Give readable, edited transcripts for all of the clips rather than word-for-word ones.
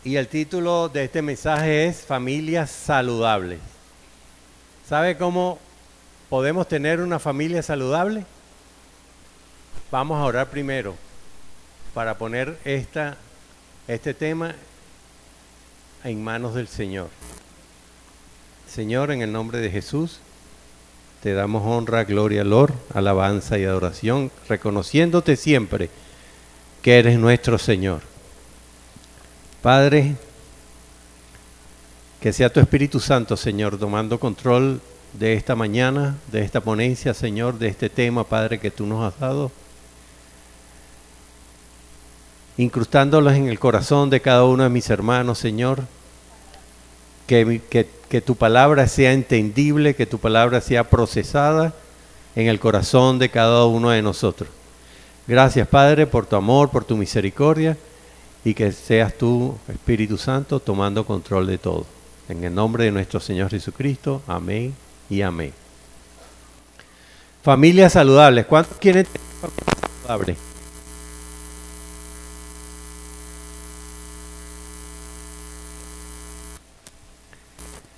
Y el título de este mensaje es Familias Saludables. ¿Sabe cómo podemos tener una familia saludable? Vamos a orar primero para poner este tema en manos del Señor. Señor, en el nombre de Jesús, te damos honra, gloria, honor, alabanza y adoración, reconociéndote siempre que eres nuestro Señor. Padre, que sea tu Espíritu Santo, Señor, tomando control de esta mañana, de esta ponencia, Señor, de este tema, Padre, que tú nos has dado, incrustándolos en el corazón de cada uno de mis hermanos, Señor, que tu palabra sea entendible, que tu palabra sea procesada en el corazón de cada uno de nosotros. Gracias, Padre, por tu amor, por tu misericordia, y que seas tú, Espíritu Santo, tomando control de todo. En el nombre de nuestro Señor Jesucristo, amén y amén. Familias saludables. ¿Cuántos quieren tener familias saludables?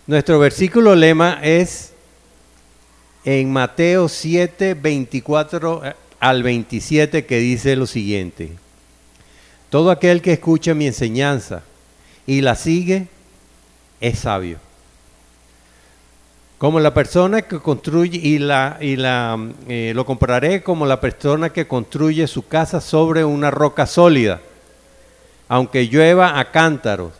Nuestro versículo lema es en Mateo 7, 24 al 27, que dice lo siguiente: todo aquel que escucha mi enseñanza y la sigue es sabio. Como la persona que construye, lo compararé como la persona que construye su casa sobre una roca sólida. Aunque llueva a cántaros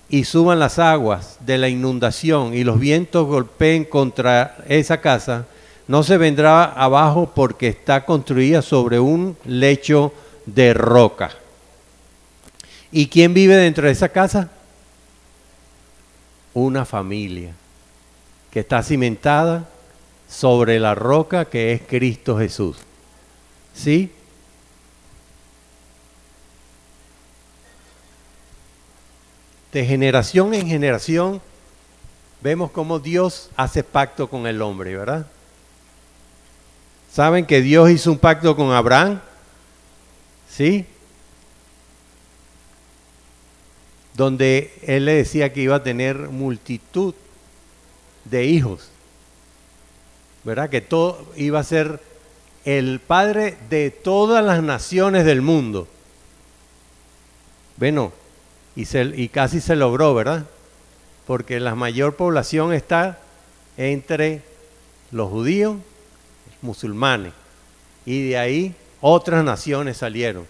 y suban las aguas de la inundación y los vientos golpeen contra esa casa, no se vendrá abajo porque está construida sobre un lecho de roca. ¿Y quién vive dentro de esa casa? Una familia que está cimentada sobre la roca que es Cristo Jesús. ¿Sí? De generación en generación vemos cómo Dios hace pacto con el hombre, ¿verdad? ¿Saben que Dios hizo un pacto con Abraham? ¿Sí? Donde él le decía que iba a tener multitud de hijos, ¿verdad? Que todo iba a ser el padre de todas las naciones del mundo. Bueno, y casi se logró, ¿verdad? Porque la mayor población está entre los judíos, los musulmanes, y de ahí otras naciones salieron.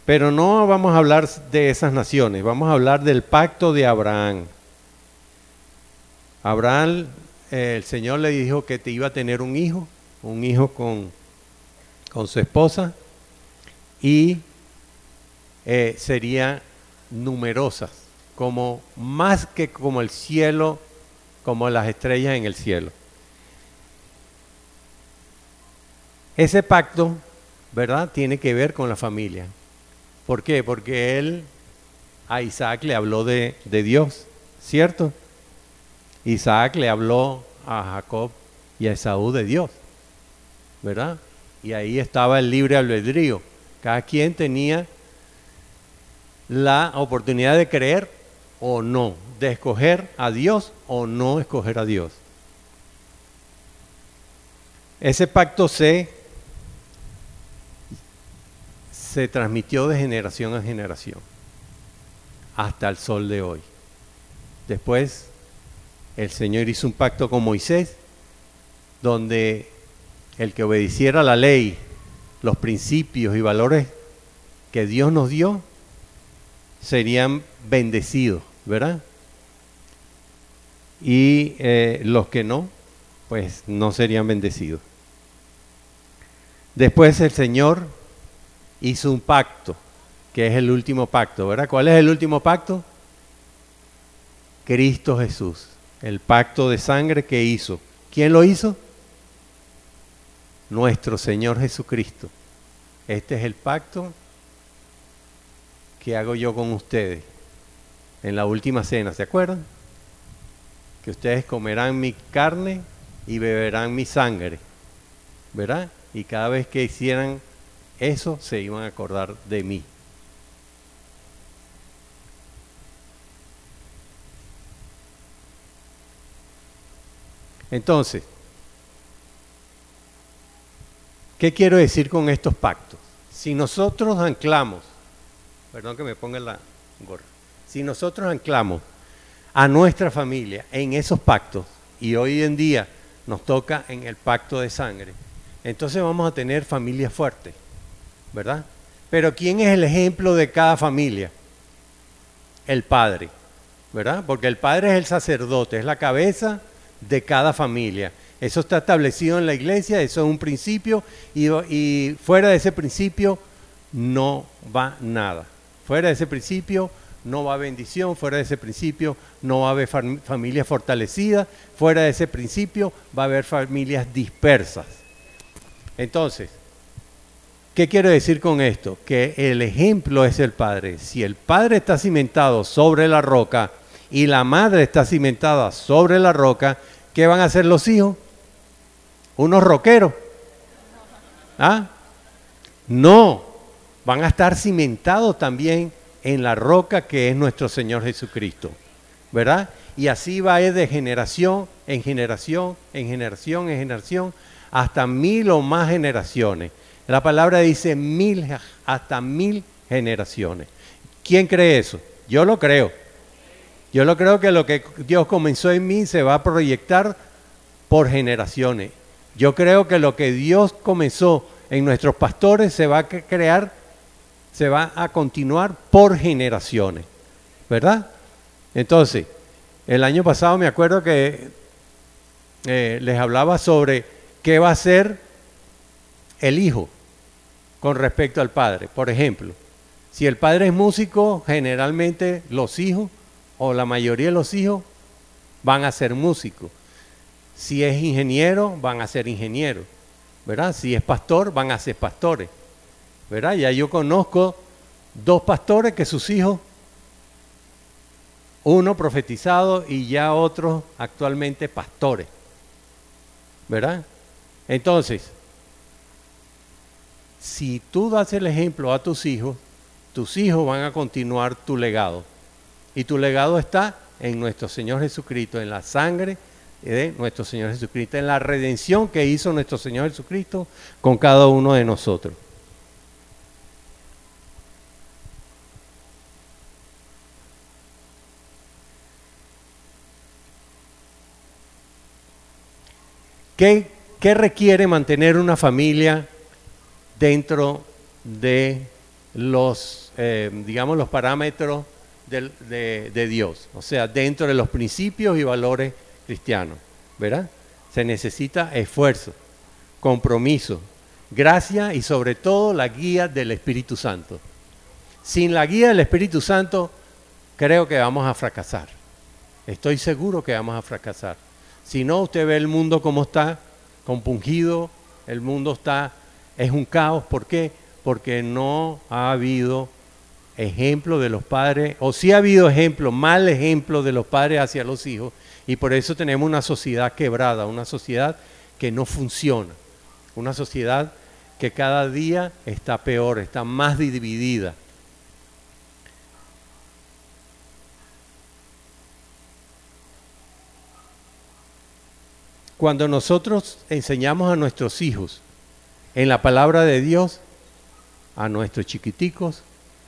Pero no vamos a hablar de esas naciones, vamos a hablar del pacto de Abraham. Abraham, el Señor le dijo que te iba a tener un hijo con su esposa, y serían numerosas, más que como el cielo, como las estrellas en el cielo. Ese pacto, ¿verdad?, tiene que ver con la familia. ¿Por qué? Porque él a Isaac le habló de Dios, ¿cierto? Isaac le habló a Jacob y a Esaú de Dios, ¿verdad? Y ahí estaba el libre albedrío. Cada quien tenía la oportunidad de creer o no, de escoger a Dios o no escoger a Dios. Ese pacto se transmitió de generación a generación hasta el sol de hoy. Después el Señor hizo un pacto con Moisés, donde el que obedeciera la ley, los principios y valores que Dios nos dio, serían bendecidos, ¿verdad? Y los que no, pues no serían bendecidos. Después el Señor hizo un pacto, que es el último pacto, ¿verdad? ¿Cuál es el último pacto? Cristo Jesús, el pacto de sangre que hizo. ¿Quién lo hizo? Nuestro Señor Jesucristo. Este es el pacto que hago yo con ustedes en la última cena, ¿se acuerdan? Que ustedes comerán mi carne y beberán mi sangre, ¿verdad? Y cada vez que hicieran eso, se iban a acordar de mí. Entonces, ¿qué quiero decir con estos pactos? Si nosotros anclamos, perdón que me ponga la gorra, si nosotros anclamos a nuestra familia en esos pactos, y hoy en día nos toca en el pacto de sangre, entonces vamos a tener familias fuertes, ¿verdad? Pero ¿quién es el ejemplo de cada familia? El padre, ¿verdad? Porque el padre es el sacerdote, es la cabeza de cada familia. Eso está establecido en la iglesia, eso es un principio, y fuera de ese principio no va nada. Fuera de ese principio no va bendición, fuera de ese principio no va a haber familias fortalecidas, fuera de ese principio va a haber familias dispersas. Entonces, ¿qué quiero decir con esto? Que el ejemplo es el padre. Si el padre está cimentado sobre la roca y la madre está cimentada sobre la roca, ¿qué van a hacer los hijos? ¿Unos rockeros? ¿Ah? No, van a estar cimentados también en la roca que es nuestro Señor Jesucristo, ¿verdad? Y así va a ir de generación en generación, en generación, en generación, hasta 1000 o más generaciones. La palabra dice 1000, hasta 1000 generaciones. ¿Quién cree eso? Yo lo creo. Yo lo creo que lo que Dios comenzó en mí se va a proyectar por generaciones. Yo creo que lo que Dios comenzó en nuestros pastores se va a crear, se va a continuar por generaciones, ¿verdad? Entonces, el año pasado me acuerdo que les hablaba sobre qué va a hacer el hijo con respecto al padre. Por ejemplo, si el padre es músico, generalmente los hijos o la mayoría de los hijos van a ser músicos. Si es ingeniero, van a ser ingenieros, ¿verdad? Si es pastor, van a ser pastores, ¿verdad? Ya yo conozco 2 pastores que sus hijos, uno profetizado y ya otros actualmente pastores, ¿verdad? Entonces, si tú das el ejemplo a tus hijos van a continuar tu legado. Y tu legado está en nuestro Señor Jesucristo, en la sangre de nuestro Señor Jesucristo, en la redención que hizo nuestro Señor Jesucristo con cada uno de nosotros. ¿Qué requiere mantener una familia dentro de los, digamos, los parámetros de Dios? O sea, dentro de los principios y valores cristianos, ¿verdad? Se necesita esfuerzo, compromiso, gracia y sobre todo la guía del Espíritu Santo. Sin la guía del Espíritu Santo, creo que vamos a fracasar. Estoy seguro que vamos a fracasar. Si no, usted ve el mundo como está, compungido, el mundo es un caos. ¿Por qué? Porque no ha habido ejemplo de los padres, o sí ha habido ejemplo, mal ejemplo de los padres hacia los hijos, y por eso tenemos una sociedad quebrada, una sociedad que no funciona, una sociedad que cada día está peor, está más dividida. Cuando nosotros enseñamos a nuestros hijos en la palabra de Dios, a nuestros chiquiticos,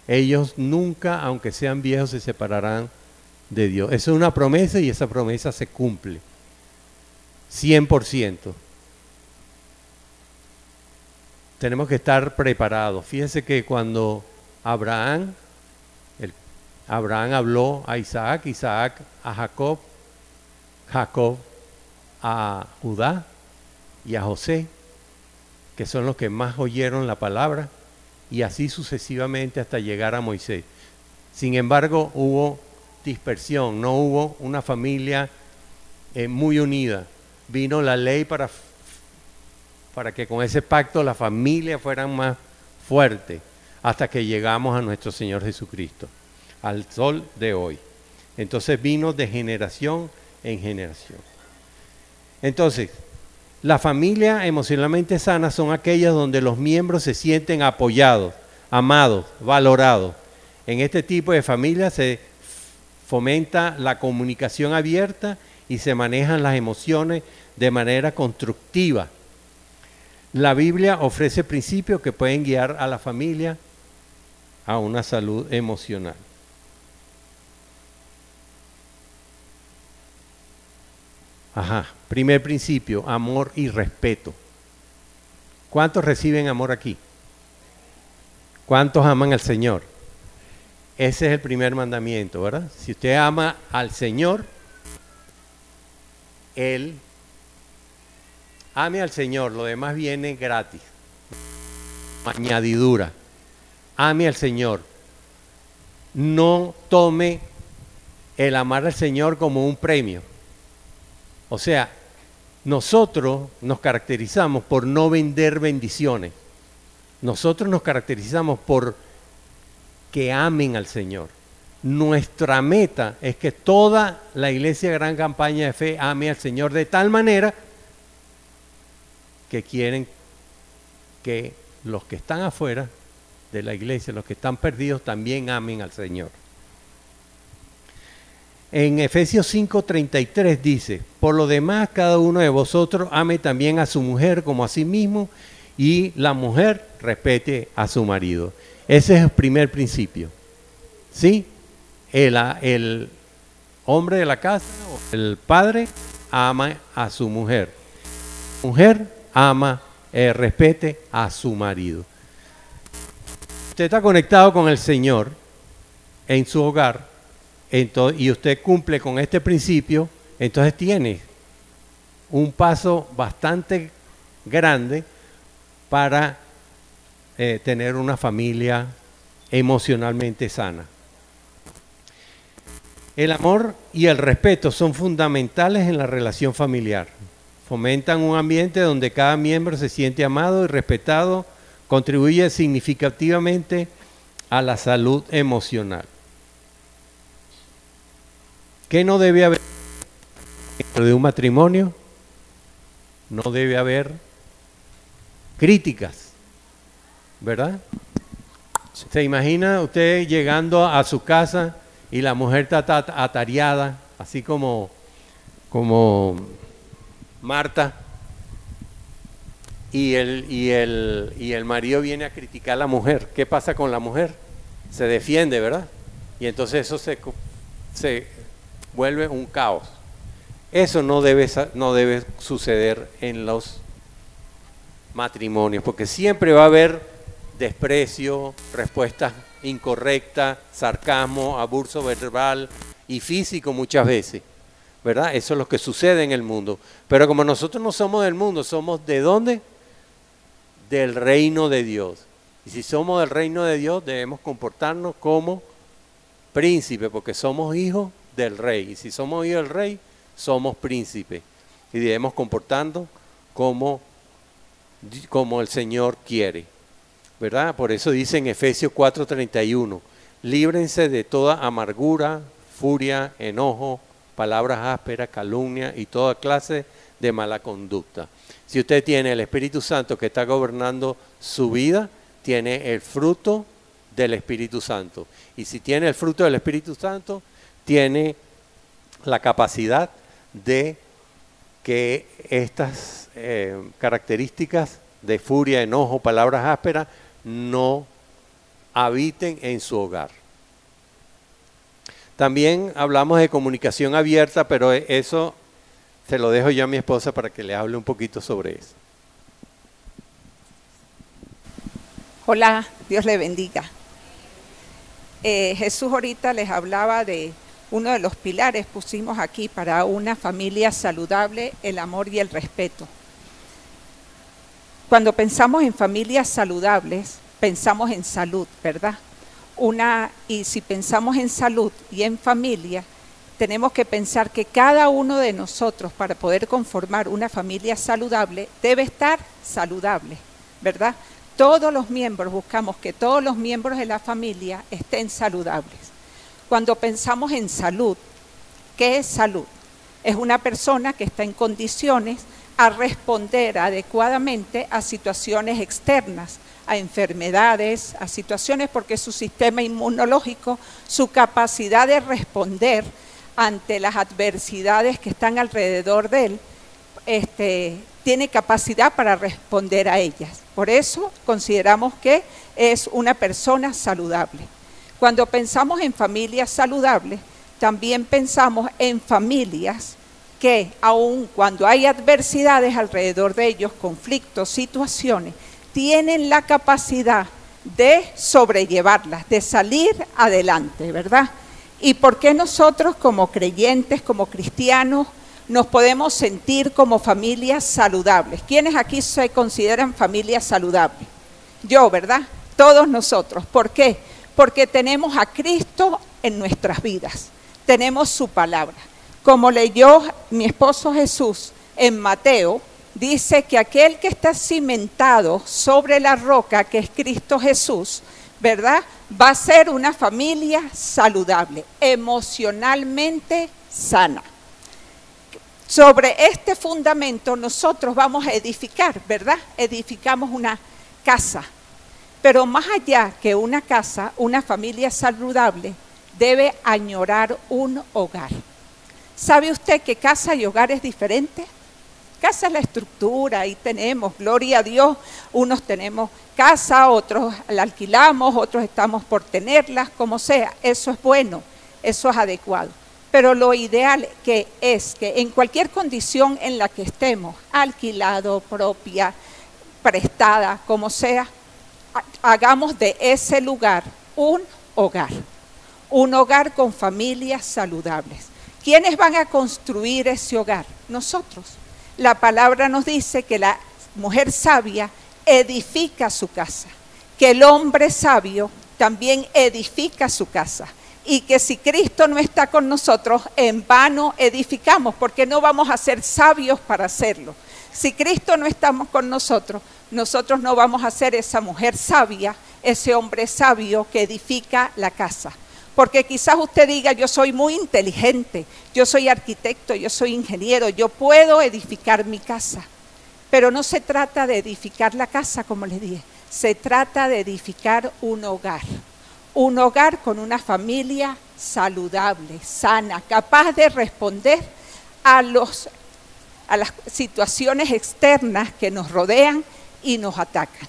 ellos nunca, aunque sean viejos, se separarán de Dios. Esa es una promesa y esa promesa se cumple 100%. Tenemos que estar preparados. Fíjense que cuando Abraham habló a Isaac, Isaac a Jacob, Jacob a Judá y a José, que son los que más oyeron la palabra, y así sucesivamente hasta llegar a Moisés. Sin embargo, hubo dispersión, no hubo una familia muy unida. Vino la ley para que con ese pacto las familias fueran más fuertes, hasta que llegamos a nuestro Señor Jesucristo, al sol de hoy. Entonces vino de generación en generación. Entonces, la familia emocionalmente sana son aquellas donde los miembros se sienten apoyados, amados, valorados. En este tipo de familia se fomenta la comunicación abierta y se manejan las emociones de manera constructiva. La Biblia ofrece principios que pueden guiar a la familia a una salud emocional. Primer principio, amor y respeto. ¿Cuántos reciben amor aquí? ¿Cuántos aman al Señor? Ese es el primer mandamiento, ¿verdad? Si usted ama al Señor, ame al Señor, lo demás viene gratis, añadidura. Ame al Señor. No tome el amar al Señor como un premio. O sea, nosotros nos caracterizamos por no vender bendiciones. Nosotros nos caracterizamos por que amen al Señor. Nuestra meta es que toda la iglesia Gran Campaña de Fe ame al Señor de tal manera que quieren que los que están afuera de la iglesia, los que están perdidos, también amen al Señor. En Efesios 5:33 dice: por lo demás, cada uno de vosotros ame también a su mujer como a sí mismo, y la mujer respete a su marido. Ese es el primer principio. ¿Sí? El hombre de la casa, el padre, ama a su mujer. La mujer ama, respete a su marido. Usted está conectado con el Señor en su hogar, y usted cumple con este principio, entonces tiene un paso bastante grande para tener una familia emocionalmente sana. El amor y el respeto son fundamentales en la relación familiar. Fomentan un ambiente donde cada miembro se siente amado y respetado, contribuye significativamente a la salud emocional. ¿Qué no debe haber dentro de un matrimonio? No debe haber críticas, ¿verdad? ¿Se imagina usted llegando a su casa y la mujer está atareada, así como Marta, y el marido viene a criticar a la mujer? ¿Qué pasa con la mujer? Se defiende, ¿verdad? Y entonces eso se vuelve un caos. Eso no debe suceder en los matrimonios, porque siempre va a haber desprecio, respuestas incorrectas, sarcasmo, abuso verbal y físico muchas veces, ¿verdad? Eso es lo que sucede en el mundo. Pero como nosotros no somos del mundo, somos ¿de dónde? Del reino de Dios. Y si somos del reino de Dios, debemos comportarnos como príncipes, porque somos hijos del rey. Y si somos hijos del rey, somos príncipes. Y debemos comportarnos como el Señor quiere, ¿verdad? Por eso dice en Efesios 4:31, líbrense de toda amargura, furia, enojo, palabras ásperas, calumnia y toda clase de mala conducta. Si usted tiene el Espíritu Santo que está gobernando su vida, tiene el fruto del Espíritu Santo. Y si tiene el fruto del Espíritu Santo, tiene la capacidad de que estas características de furia, enojo, palabras ásperas, no habiten en su hogar. También hablamos de comunicación abierta, pero eso se lo dejo yo a mi esposa para que le hable un poquito sobre eso. Hola, Dios le bendiga. Jesús ahorita les hablaba de uno de los pilares, pusimos aquí para una familia saludable, el amor y el respeto. Cuando pensamos en familias saludables, pensamos en salud, ¿verdad? Y si pensamos en salud y en familia, tenemos que pensar que cada uno de nosotros, para poder conformar una familia saludable, debe estar saludable, ¿verdad? Todos los miembros, buscamos que todos los miembros de la familia estén saludables. Cuando pensamos en salud, ¿qué es salud? Es una persona que está en condiciones a responder adecuadamente a situaciones externas, a enfermedades, a situaciones porque su sistema inmunológico, su capacidad de responder ante las adversidades que están alrededor de él, tiene capacidad para responder a ellas. Por eso consideramos que es una persona saludable. Cuando pensamos en familias saludables, también pensamos en familias que, aun cuando hay adversidades alrededor de ellos, conflictos, situaciones, tienen la capacidad de sobrellevarlas, de salir adelante, ¿verdad? ¿Y por qué nosotros como creyentes, como cristianos, nos podemos sentir como familias saludables? ¿Quiénes aquí se consideran familias saludables? Yo, ¿verdad? Todos nosotros. ¿Por qué? Porque tenemos a Cristo en nuestras vidas, tenemos su palabra. Como leyó mi esposo Jesús en Mateo, dice que aquel que está cimentado sobre la roca, que es Cristo Jesús, ¿verdad?, va a ser una familia saludable, emocionalmente sana. Sobre este fundamento nosotros vamos a edificar, ¿verdad? Edificamos una casa. Pero más allá que una casa, una familia saludable debe añorar un hogar. ¿Sabe usted que casa y hogar es diferente? Casa es la estructura, ahí tenemos, gloria a Dios, unos tenemos casa, otros la alquilamos, otros estamos por tenerlas, como sea, eso es bueno, eso es adecuado. Pero lo ideal es que en cualquier condición en la que estemos, alquilado, propia, prestada, como sea, hagamos de ese lugar un hogar con familias saludables. ¿Quiénes van a construir ese hogar? Nosotros. La palabra nos dice que la mujer sabia edifica su casa, que el hombre sabio también edifica su casa, y que si Cristo no está con nosotros, en vano edificamos, porque no vamos a ser sabios para hacerlo. Si Cristo no está con nosotros, nosotros no vamos a ser esa mujer sabia, ese hombre sabio que edifica la casa. Porque quizás usted diga, yo soy muy inteligente, yo soy arquitecto, yo soy ingeniero, yo puedo edificar mi casa. Pero no se trata de edificar la casa, como les dije, se trata de edificar un hogar con una familia saludable, sana, capaz de responder a las situaciones externas que nos rodean y nos atacan.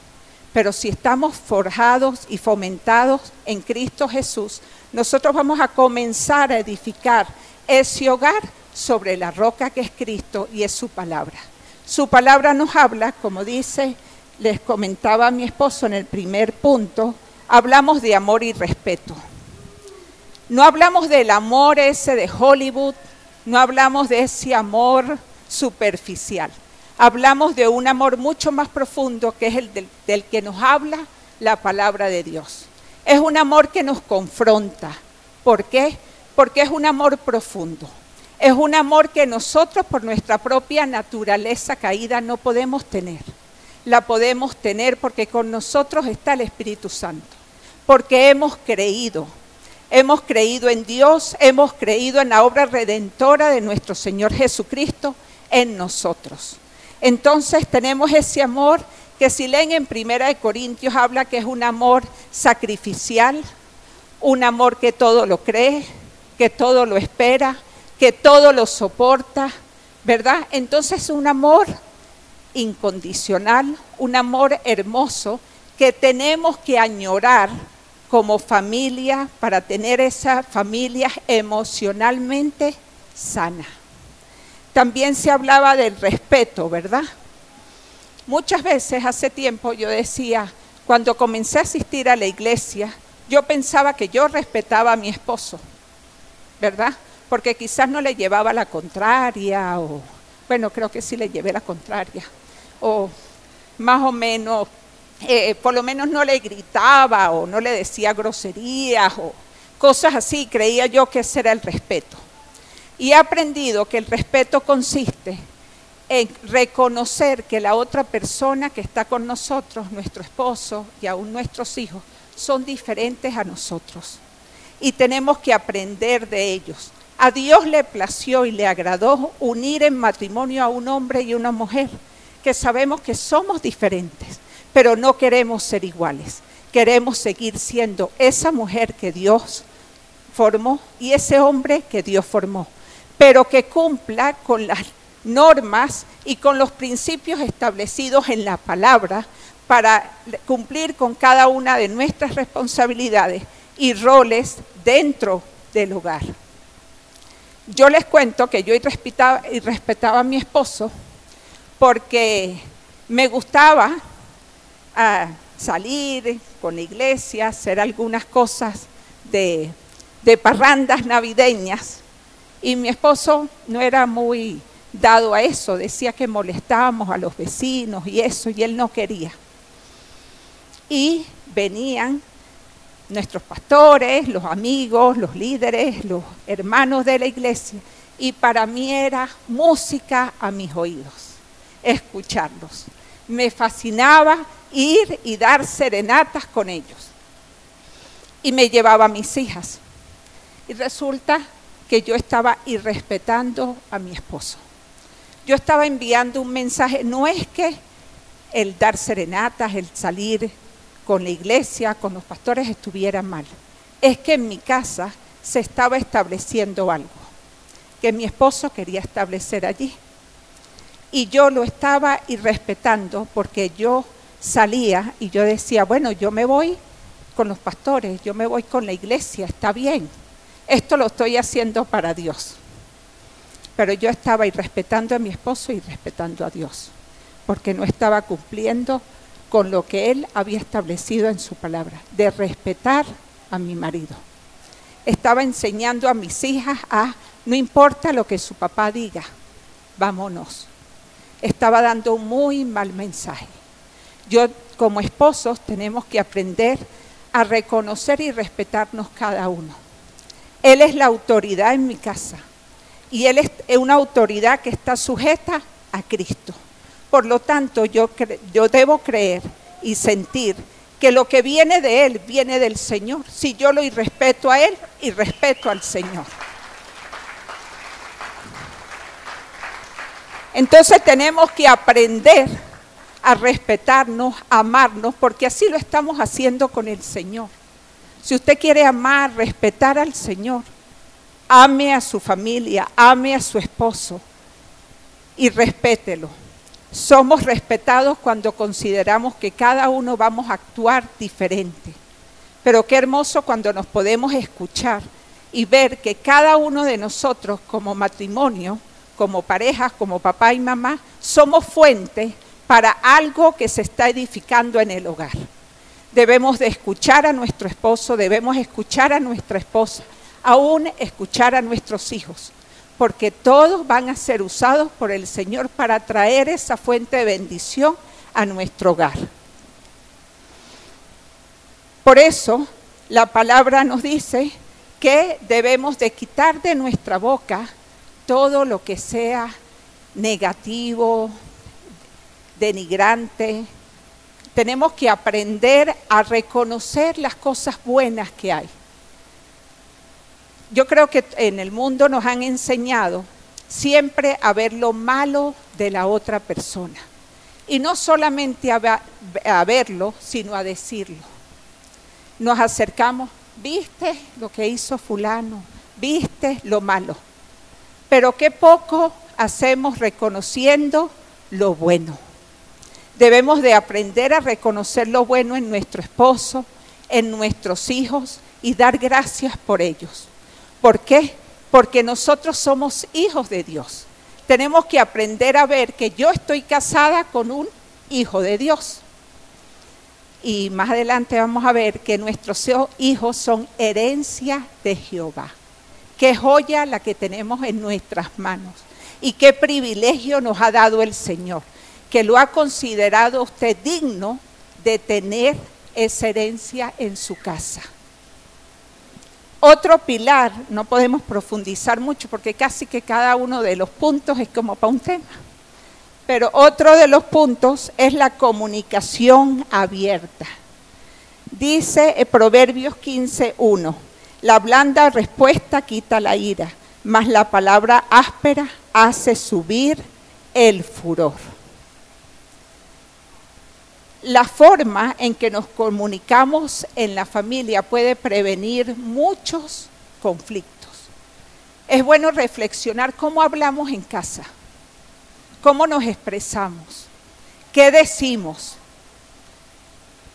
Pero si estamos forjados y fomentados en Cristo Jesús, nosotros vamos a comenzar a edificar ese hogar sobre la roca que es Cristo y es su palabra. Su palabra nos habla, como dice, les comentaba a mi esposo en el primer punto, hablamos de amor y respeto. No hablamos del amor ese de Hollywood, no hablamos de ese amor superficial. Hablamos de un amor mucho más profundo, que es el del que nos habla la palabra de Dios. Es un amor que nos confronta. ¿Por qué? Porque es un amor profundo. Es un amor que nosotros, por nuestra propia naturaleza caída, no podemos tener. La podemos tener porque con nosotros está el Espíritu Santo. Porque hemos creído en Dios, hemos creído en la obra redentora de nuestro Señor Jesucristo en nosotros. Entonces tenemos ese amor que, si leen en 1 Corintios, habla que es un amor sacrificial, un amor que todo lo cree, que todo lo espera, que todo lo soporta, ¿verdad? Entonces es un amor incondicional, un amor hermoso que tenemos que añorar como familia para tener esa familia emocionalmente sana. También se hablaba del respeto, ¿verdad? Muchas veces hace tiempo yo decía, cuando comencé a asistir a la iglesia, yo pensaba que yo respetaba a mi esposo, ¿verdad? Porque quizás no le llevaba la contraria, o bueno, creo que sí le llevé la contraria, o más o menos, por lo menos no le gritaba o no le decía groserías o cosas así. Creía yo que ese era el respeto. Y he aprendido que el respeto consiste en reconocer que la otra persona que está con nosotros, nuestro esposo y aún nuestros hijos, son diferentes a nosotros. Y tenemos que aprender de ellos. A Dios le plació y le agradó unir en matrimonio a un hombre y una mujer, que sabemos que somos diferentes, pero no queremos ser iguales. Queremos seguir siendo esa mujer que Dios formó y ese hombre que Dios formó, pero que cumpla con las normas y con los principios establecidos en la palabra para cumplir con cada una de nuestras responsabilidades y roles dentro del hogar. Yo les cuento que yo respetaba a mi esposo porque me gustaba salir con la iglesia, hacer algunas cosas de parrandas navideñas, y mi esposo no era muy dado a eso, decía que molestábamos a los vecinos y eso, y él no quería. Y venían nuestros pastores, los amigos, los líderes, los hermanos de la iglesia, y para mí era música a mis oídos, escucharlos. Me fascinaba ir y dar serenatas con ellos. Y me llevaba a mis hijas. Y resulta que yo estaba irrespetando a mi esposo. Yo estaba enviando un mensaje, no es que el dar serenatas, el salir con la iglesia, con los pastores estuviera mal. Es que en mi casa se estaba estableciendo algo que mi esposo quería establecer allí. Y yo lo estaba irrespetando porque yo salía y yo decía, bueno, yo me voy con los pastores, yo me voy con la iglesia, está bien. Esto lo estoy haciendo para Dios. Pero yo estaba irrespetando a mi esposo y respetando a Dios, porque no estaba cumpliendo con lo que Él había establecido en su palabra, de respetar a mi marido. Estaba enseñando a mis hijas no importa lo que su papá diga, vámonos. Estaba dando un muy mal mensaje. Yo, como esposos, tenemos que aprender a reconocer y respetarnos cada uno. Él es la autoridad en mi casa y Él es una autoridad que está sujeta a Cristo. Por lo tanto, yo debo creer y sentir que lo que viene de Él viene del Señor. Si yo lo irrespeto a Él, irrespeto al Señor. Entonces tenemos que aprender a respetarnos, a amarnos, porque así lo estamos haciendo con el Señor. Si usted quiere amar, respetar al Señor, ame a su familia, ame a su esposo y respételo. Somos respetados cuando consideramos que cada uno vamos a actuar diferente. Pero qué hermoso cuando nos podemos escuchar y ver que cada uno de nosotros como matrimonio, como parejas, como papá y mamá, somos fuentes para algo que se está edificando en el hogar. Debemos de escuchar a nuestro esposo, debemos escuchar a nuestra esposa, aún escuchar a nuestros hijos, porque todos van a ser usados por el Señor para traer esa fuente de bendición a nuestro hogar. Por eso, la palabra nos dice que debemos de quitar de nuestra boca todo lo que sea negativo, denigrante. Tenemos que aprender a reconocer las cosas buenas que hay. Yo creo que en el mundo nos han enseñado siempre a ver lo malo de la otra persona. Y no solamente a verlo, sino a decirlo. Nos acercamos, ¿viste lo que hizo fulano? ¿Viste lo malo? Pero qué poco hacemos reconociendo lo bueno. Debemos de aprender a reconocer lo bueno en nuestro esposo, en nuestros hijos y dar gracias por ellos. ¿Por qué? Porque nosotros somos hijos de Dios. Tenemos que aprender a ver que yo estoy casada con un hijo de Dios. Y más adelante vamos a ver que nuestros hijos son herencia de Jehová. Qué joya la que tenemos en nuestras manos y qué privilegio nos ha dado el Señor, que lo ha considerado usted digno de tener esa herencia en su casa. Otro pilar, no podemos profundizar mucho porque casi que cada uno de los puntos es como para un tema, pero otro de los puntos es la comunicación abierta. Dice Proverbios 15:1, la blanda respuesta quita la ira, mas la palabra áspera hace subir el furor. La forma en que nos comunicamos en la familia puede prevenir muchos conflictos. Es bueno reflexionar cómo hablamos en casa, cómo nos expresamos, qué decimos.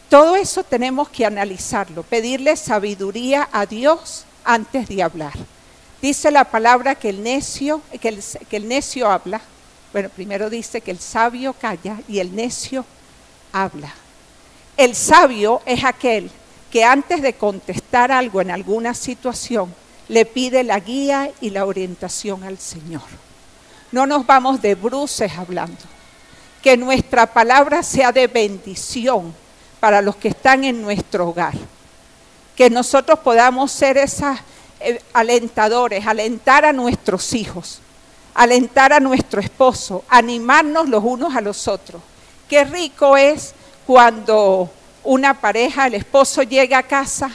Todo eso tenemos que analizarlo, pedirle sabiduría a Dios antes de hablar. Dice la palabra que el necio habla. Bueno, primero dice que el sabio calla y el necio habla. El sabio es aquel que antes de contestar algo en alguna situación, le pide la guía y la orientación al Señor. No nos vamos de bruces hablando. Que nuestra palabra sea de bendición para los que están en nuestro hogar. Que nosotros podamos ser esas alentadores, alentar a nuestros hijos, alentar a nuestro esposo, animarnos los unos a los otros. Qué rico es cuando una pareja, el esposo llega a casa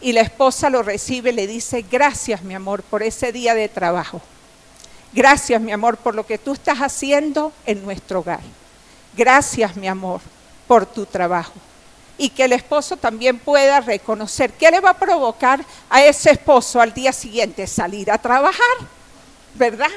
y la esposa lo recibe y le dice: gracias, mi amor, por ese día de trabajo. Gracias, mi amor, por lo que tú estás haciendo en nuestro hogar. Gracias, mi amor, por tu trabajo. Y que el esposo también pueda reconocer qué le va a provocar a ese esposo al día siguiente: salir a trabajar, ¿verdad?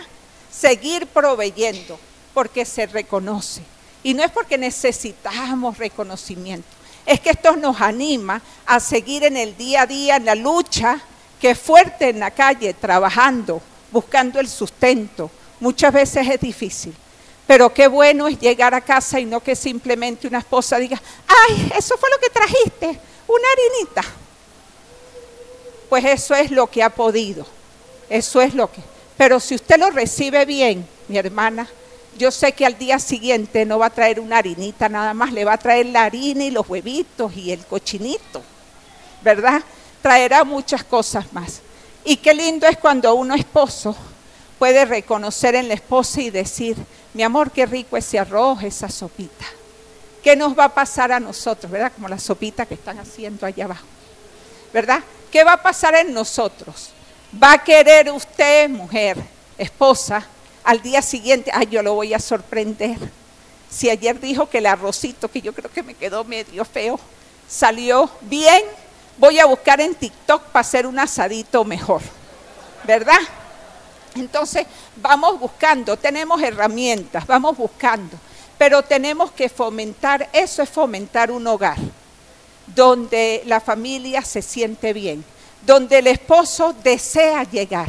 Seguir proveyendo, porque se reconoce. Y no es porque necesitamos reconocimiento, es que esto nos anima a seguir en el día a día, en la lucha, que es fuerte en la calle, trabajando, buscando el sustento. Muchas veces es difícil, pero qué bueno es llegar a casa y no que simplemente una esposa diga: ay, eso fue lo que trajiste, una harinita. Pues eso es lo que ha podido, eso es lo que... Pero si usted lo recibe bien, mi hermana, yo sé que al día siguiente no va a traer una harinita nada más, le va a traer la harina y los huevitos y el cochinito, ¿verdad? Traerá muchas cosas más. Y qué lindo es cuando uno esposo puede reconocer en la esposa y decir: mi amor, qué rico ese arroz, esa sopita. ¿Qué nos va a pasar a nosotros, verdad? Como la sopita que están haciendo allá abajo, ¿verdad? ¿Qué va a pasar en nosotros? ¿Va a querer usted, mujer, esposa, al día siguiente: ay, yo lo voy a sorprender? Si ayer dijo que el arrocito, que yo creo que me quedó medio feo, salió bien, voy a buscar en TikTok para hacer un asadito mejor, ¿verdad? Entonces vamos buscando, tenemos herramientas, vamos buscando, pero tenemos que fomentar, eso es fomentar un hogar donde la familia se siente bien, donde el esposo desea llegar.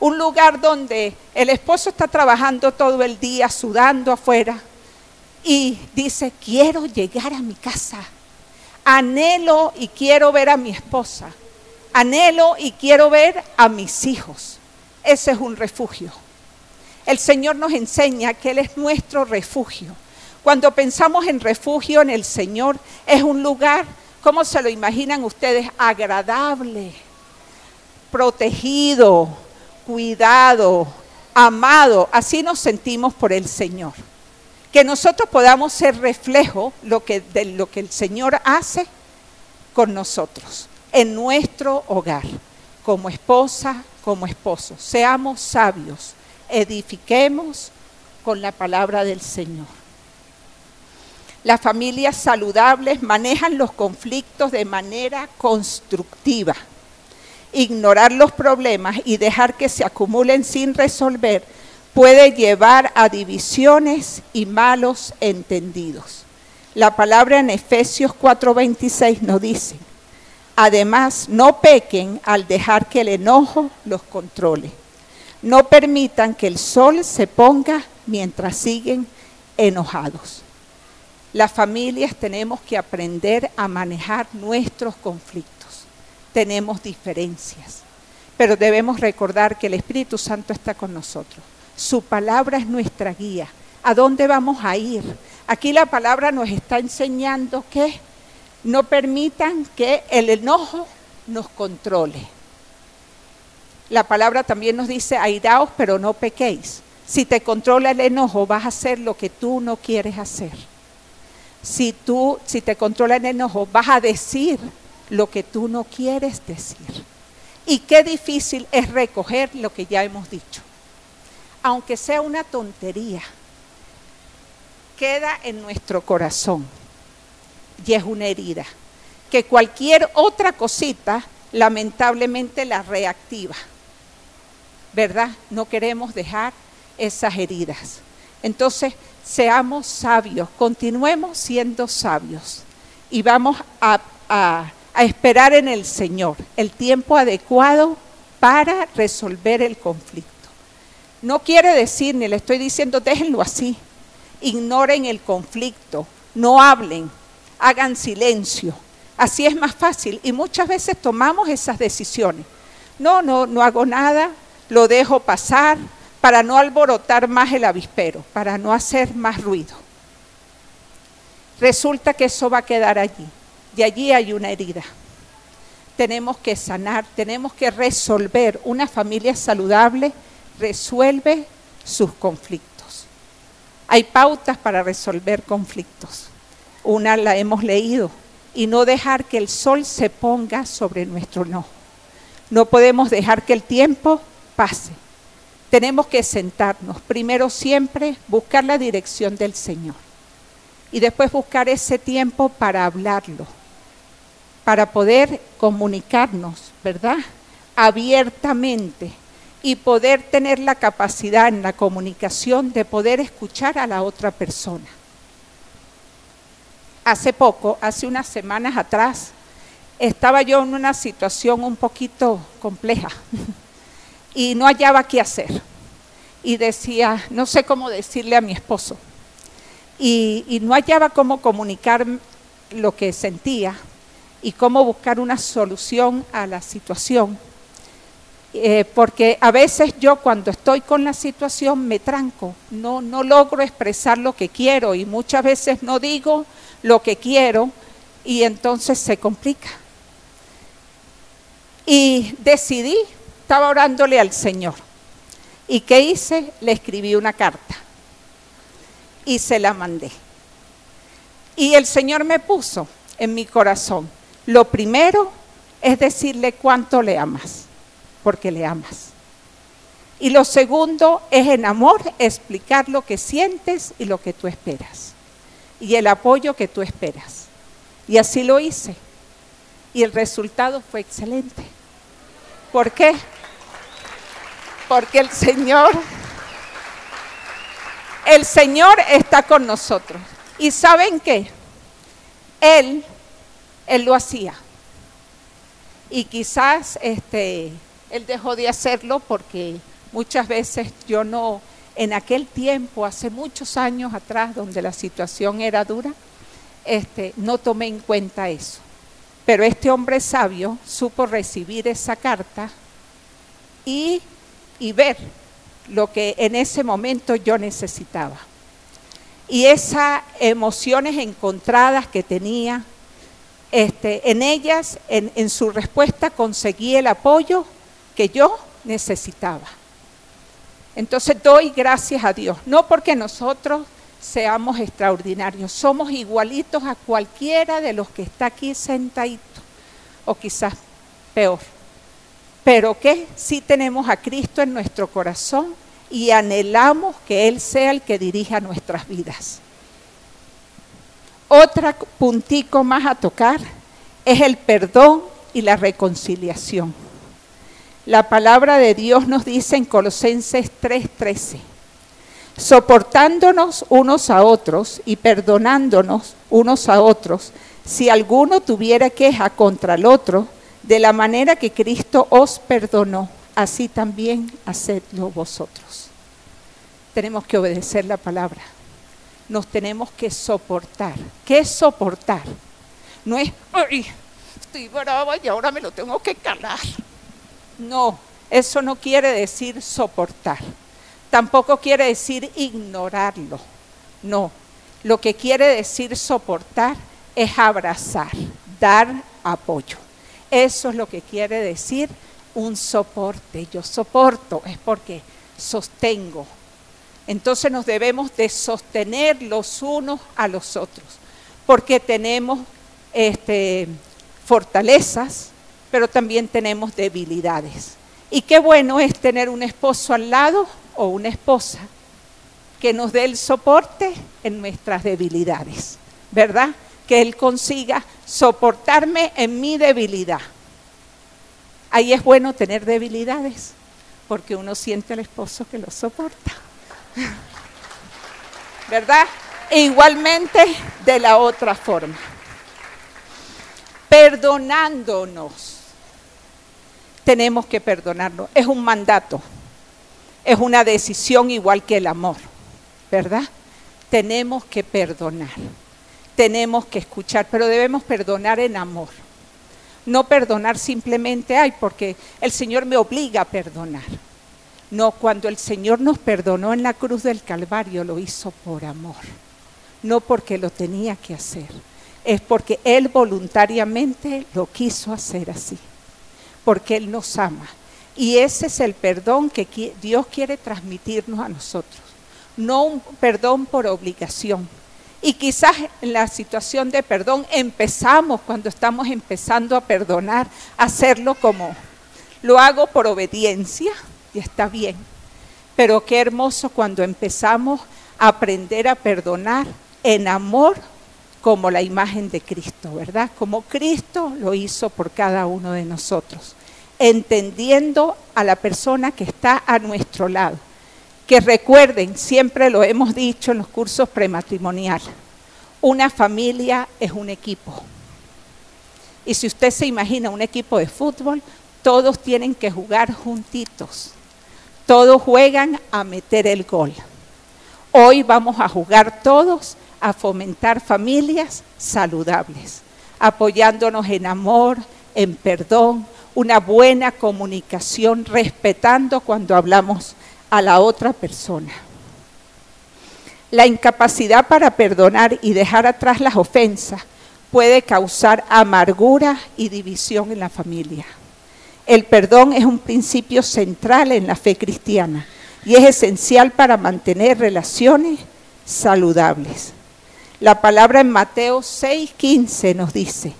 Un lugar donde el esposo está trabajando todo el día, sudando afuera, y dice: quiero llegar a mi casa, anhelo y quiero ver a mi esposa, anhelo y quiero ver a mis hijos. Ese es un refugio. El Señor nos enseña que Él es nuestro refugio. Cuando pensamos en refugio en el Señor, es un lugar, ¿cómo se lo imaginan ustedes? Agradable, protegido, cuidado, amado. Así nos sentimos por el Señor. Que nosotros podamos ser reflejo de lo que el Señor hace con nosotros, en nuestro hogar, como esposa, como esposo. Seamos sabios, edifiquemos con la palabra del Señor. Las familias saludables manejan los conflictos de manera constructiva. Ignorar los problemas y dejar que se acumulen sin resolver puede llevar a divisiones y malos entendidos. La palabra en Efesios 4:26 nos dice: además, no pequen al dejar que el enojo los controle. No permitan que el sol se ponga mientras siguen enojados. Las familias tenemos que aprender a manejar nuestros conflictos. Tenemos diferencias, pero debemos recordar que el Espíritu Santo está con nosotros. Su palabra es nuestra guía. ¿A dónde vamos a ir? Aquí la palabra nos está enseñando que no permitan que el enojo nos controle. La palabra también nos dice: airaos, pero no pequéis. Si te controla el enojo, vas a hacer lo que tú no quieres hacer. Si te controla el enojo, vas a decir lo que tú no quieres decir. Y qué difícil es recoger lo que ya hemos dicho. Aunque sea una tontería, queda en nuestro corazón y es una herida. Que cualquier otra cosita lamentablemente la reactiva, ¿verdad? No queremos dejar esas heridas. Entonces, seamos sabios, continuemos siendo sabios y vamos a esperar en el Señor el tiempo adecuado para resolver el conflicto. No quiere decir, ni le estoy diciendo, déjenlo así, ignoren el conflicto, no hablen, hagan silencio. Así es más fácil y muchas veces tomamos esas decisiones. No hago nada, lo dejo pasar para no alborotar más el avispero, para no hacer más ruido. Resulta que eso va a quedar allí y allí hay una herida. Tenemos que sanar, tenemos que resolver. Una familia saludable resuelve sus conflictos. Hay pautas para resolver conflictos. Una la hemos leído. Y no dejar que el sol se ponga sobre nuestro enojo. No podemos dejar que el tiempo pase. Tenemos que sentarnos. Primero siempre buscar la dirección del Señor. Y después buscar ese tiempo para hablarlo. Para poder comunicarnos, ¿verdad? Abiertamente. Y poder tener la capacidad en la comunicación de poder escuchar a la otra persona. Hace poco, hace unas semanas atrás, estaba yo en una situación un poquito compleja y no hallaba qué hacer. Y decía, no sé cómo decirle a mi esposo. Y no hallaba cómo comunicar lo que sentía y cómo buscar una solución a la situación. Porque a veces yo cuando estoy con la situación me tranco, no logro expresar lo que quiero y muchas veces no digo lo que quiero y entonces se complica. Y decidí, estaba orándole al Señor. ¿Y qué hice? Le escribí una carta y se la mandé. Y el Señor me puso en mi corazón, lo primero es decirle cuánto le amas, porque le amas. Y lo segundo es en amor explicar lo que sientes y lo que tú esperas. Y el apoyo que tú esperas. Y así lo hice. Y el resultado fue excelente. ¿Por qué? Porque el Señor está con nosotros. ¿Y saben qué? Él lo hacía. Y quizás él dejó de hacerlo porque muchas veces yo no... En aquel tiempo, hace muchos años atrás, donde la situación era dura, no tomé en cuenta eso. Pero este hombre sabio supo recibir esa carta y ver lo que en ese momento yo necesitaba. Y esas emociones encontradas que tenía, en ellas, en su respuesta, conseguí el apoyo que yo necesitaba. Entonces doy gracias a Dios, no porque nosotros seamos extraordinarios, somos igualitos a cualquiera de los que está aquí sentadito, o quizás peor, pero que sí tenemos a Cristo en nuestro corazón y anhelamos que Él sea el que dirija nuestras vidas. Otro puntico más a tocar es el perdón y la reconciliación. La palabra de Dios nos dice en Colosenses 3:13, soportándonos unos a otros y perdonándonos unos a otros, si alguno tuviera queja contra el otro, de la manera que Cristo os perdonó, así también hacedlo vosotros. Tenemos que obedecer la palabra, nos tenemos que soportar. ¿Qué es soportar? No es, ¡ay! Estoy brava y ahora me lo tengo que calar. No, eso no quiere decir soportar. Tampoco quiere decir ignorarlo. No, lo que quiere decir soportar es abrazar, dar apoyo. Eso es lo que quiere decir un soporte. Yo soporto, es porque sostengo. Entonces nos debemos de sostener los unos a los otros, porque tenemos fortalezas, pero también tenemos debilidades. Y qué bueno es tener un esposo al lado o una esposa que nos dé el soporte en nuestras debilidades, ¿verdad? Que él consiga soportarme en mi debilidad. Ahí es bueno tener debilidades, porque uno siente al esposo que lo soporta. ¿Verdad? E igualmente de la otra forma. Perdonándonos. Tenemos que perdonarnos. Es un mandato. Es una decisión igual que el amor. ¿Verdad? Tenemos que perdonar. Tenemos que escuchar, pero debemos perdonar en amor. No perdonar simplemente, ay, porque el Señor me obliga a perdonar. No, cuando el Señor nos perdonó en la cruz del Calvario, lo hizo por amor. No porque lo tenía que hacer. Es porque Él voluntariamente lo quiso hacer así. Porque Él nos ama. Y ese es el perdón que Dios quiere transmitirnos a nosotros. No un perdón por obligación. Y quizás en la situación de perdón empezamos, cuando estamos empezando a perdonar, a hacerlo como lo hago por obediencia y está bien. Pero qué hermoso cuando empezamos a aprender a perdonar en amor como la imagen de Cristo, ¿verdad? Como Cristo lo hizo por cada uno de nosotros, entendiendo a la persona que está a nuestro lado. Que recuerden, siempre lo hemos dicho en los cursos prematrimoniales, una familia es un equipo. Y si usted se imagina un equipo de fútbol, todos tienen que jugar juntitos. Todos juegan a meter el gol. Hoy vamos a jugar todos a fomentar familias saludables, apoyándonos en amor, en perdón, una buena comunicación, respetando cuando hablamos a la otra persona. La incapacidad para perdonar y dejar atrás las ofensas puede causar amargura y división en la familia. El perdón es un principio central en la fe cristiana y es esencial para mantener relaciones saludables. La palabra en Mateo 6:15 nos dice: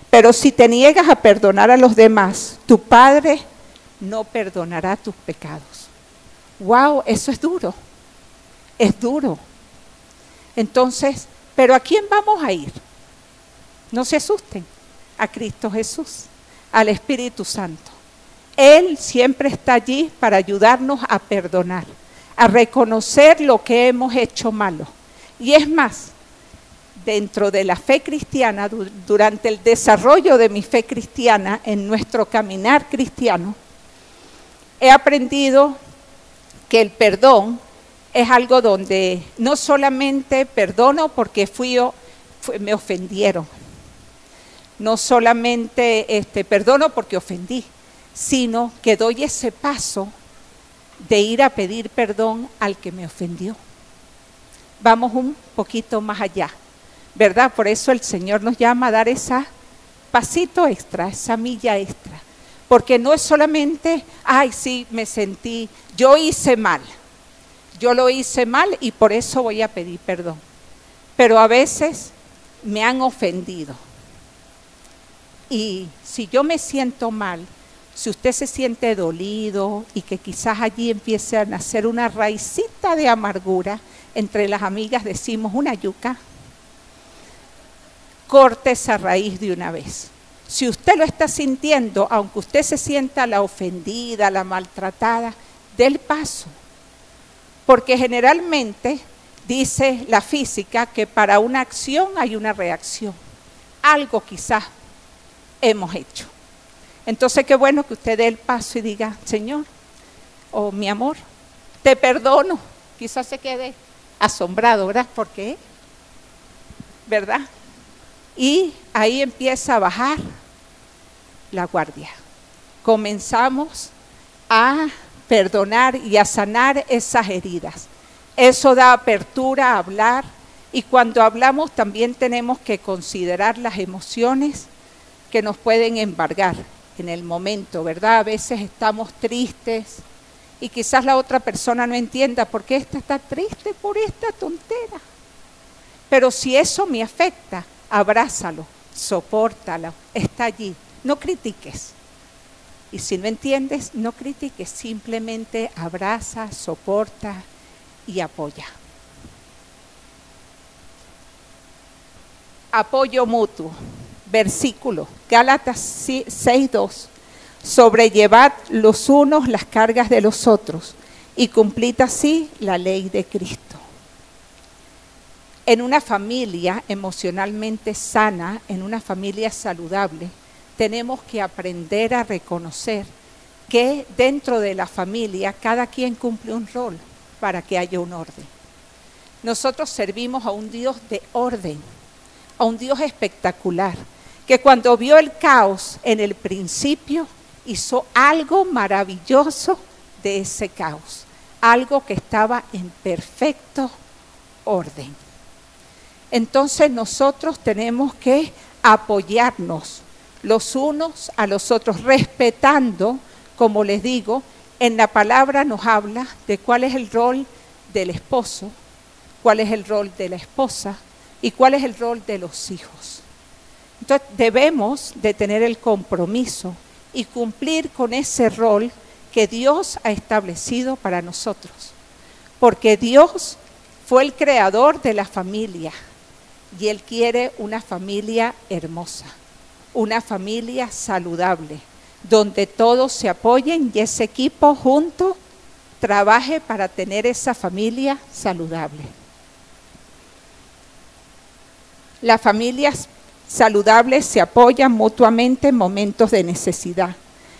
pero si te niegas a perdonar a los demás, tu Padre no perdonará tus pecados. ¡Wow! Eso es duro. Es duro. Entonces, ¿pero a quién vamos a ir? No se asusten. A Cristo Jesús, al Espíritu Santo. Él siempre está allí para ayudarnos a perdonar, a reconocer lo que hemos hecho malo. Y es más, dentro de la fe cristiana, durante el desarrollo de mi fe cristiana, en nuestro caminar cristiano, he aprendido que el perdón es algo donde no solamente perdono porque me ofendieron, no solamente perdono porque ofendí, sino que doy ese paso de ir a pedir perdón al que me ofendió. Vamos un poquito más allá, ¿verdad? Por eso el Señor nos llama a dar ese pasito extra, esa milla extra. Porque no es solamente, ay, sí, me sentí, yo hice mal. Yo lo hice mal y por eso voy a pedir perdón. Pero a veces me han ofendido. Y si yo me siento mal, si usted se siente dolido y que quizás allí empiece a nacer una raicita de amargura, entre las amigas decimos una yuca, corte esa raíz de una vez. Si usted lo está sintiendo, aunque usted se sienta la ofendida, la maltratada, dé el paso. Porque generalmente dice la física que para una acción hay una reacción. Algo quizás hemos hecho. Entonces qué bueno que usted dé el paso y diga: Señor, o mi amor, te perdono. Quizás se quede asombrado, ¿verdad? ¿Por qué? ¿Verdad? Y ahí empieza a bajar la guardia. Comenzamos a perdonar y a sanar esas heridas. Eso da apertura a hablar, y cuando hablamos también tenemos que considerar las emociones que nos pueden embargar en el momento, ¿verdad? A veces estamos tristes y quizás la otra persona no entienda por qué esta está triste por esta tontera. Pero si eso me afecta, abrázalo, sopórtalo, está allí. No critiques. Y si no entiendes, no critiques, simplemente abraza, soporta y apoya. Apoyo mutuo. Versículo, Gálatas 6:2. sobrellevad los unos las cargas de los otros y cumplid así la ley de Cristo. En una familia emocionalmente sana, en una familia saludable, tenemos que aprender a reconocer que dentro de la familia cada quien cumple un rol para que haya un orden. Nosotros servimos a un Dios de orden, a un Dios espectacular, que cuando vio el caos en el principio, hizo algo maravilloso de ese caos, algo que estaba en perfecto orden. Entonces nosotros tenemos que apoyarnos los unos a los otros, respetando, como les digo, en la palabra nos habla de cuál es el rol del esposo, cuál es el rol de la esposa y cuál es el rol de los hijos. Entonces debemos de tener el compromiso y cumplir con ese rol que Dios ha establecido para nosotros. Porque Dios fue el creador de la familia y Él quiere una familia hermosa, una familia saludable, donde todos se apoyen y ese equipo junto trabaje para tener esa familia saludable. Las familias saludables se apoyan mutuamente en momentos de necesidad.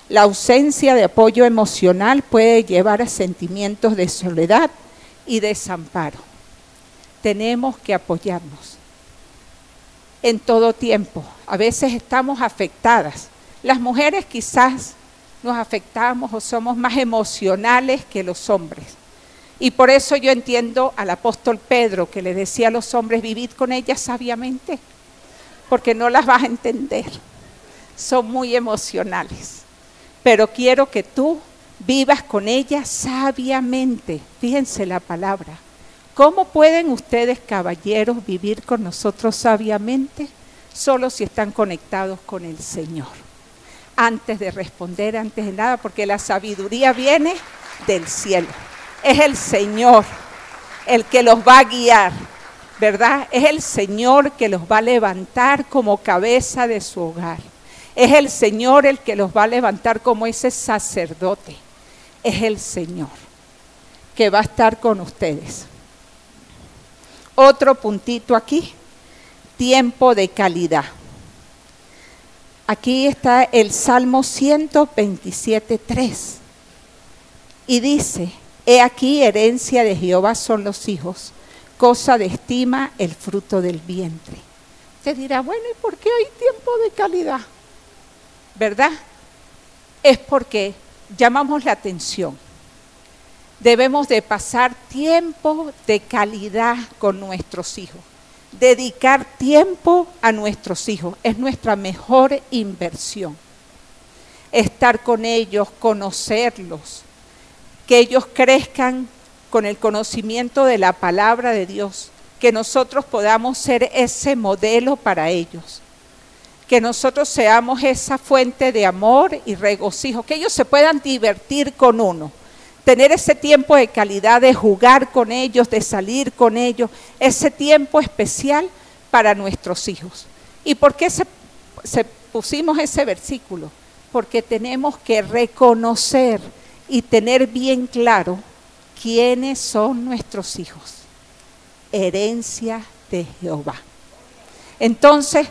La ausencia de apoyo emocional puede llevar a sentimientos de soledad y desamparo. Tenemos que apoyarnos en todo tiempo. A veces estamos afectadas. Las mujeres quizás nos afectamos o somos más emocionales que los hombres. Y por eso yo entiendo al apóstol Pedro que le decía a los hombres, vivid con ellas sabiamente, porque no las vas a entender. Son muy emocionales. Pero quiero que tú vivas con ellas sabiamente. Fíjense la palabra. ¿Cómo pueden ustedes, caballeros, vivir con nosotros sabiamente? Solo si están conectados con el Señor. Antes de responder, antes de nada, porque la sabiduría viene del cielo. Es el Señor el que los va a guiar, ¿verdad? Es el Señor que los va a levantar como cabeza de su hogar. Es el Señor el que los va a levantar como ese sacerdote. Es el Señor que va a estar con ustedes. Otro puntito aquí, tiempo de calidad. Aquí está el Salmo 127:3 y dice, he aquí herencia de Jehová son los hijos, cosa de estima el fruto del vientre. Usted dirá, bueno, ¿y por qué hay tiempo de calidad? ¿Verdad? Es porque llamamos la atención. Debemos de pasar tiempo de calidad con nuestros hijos. Dedicar tiempo a nuestros hijos es nuestra mejor inversión. Estar con ellos, conocerlos, que ellos crezcan con el conocimiento de la palabra de Dios, que nosotros podamos ser ese modelo para ellos, que nosotros seamos esa fuente de amor y regocijo, que ellos se puedan divertir con uno. Tener ese tiempo de calidad, de jugar con ellos, de salir con ellos, ese tiempo especial para nuestros hijos. ¿Y por qué se pusimos ese versículo? Porque tenemos que reconocer y tener bien claro quiénes son nuestros hijos. Herencia de Jehová. Entonces,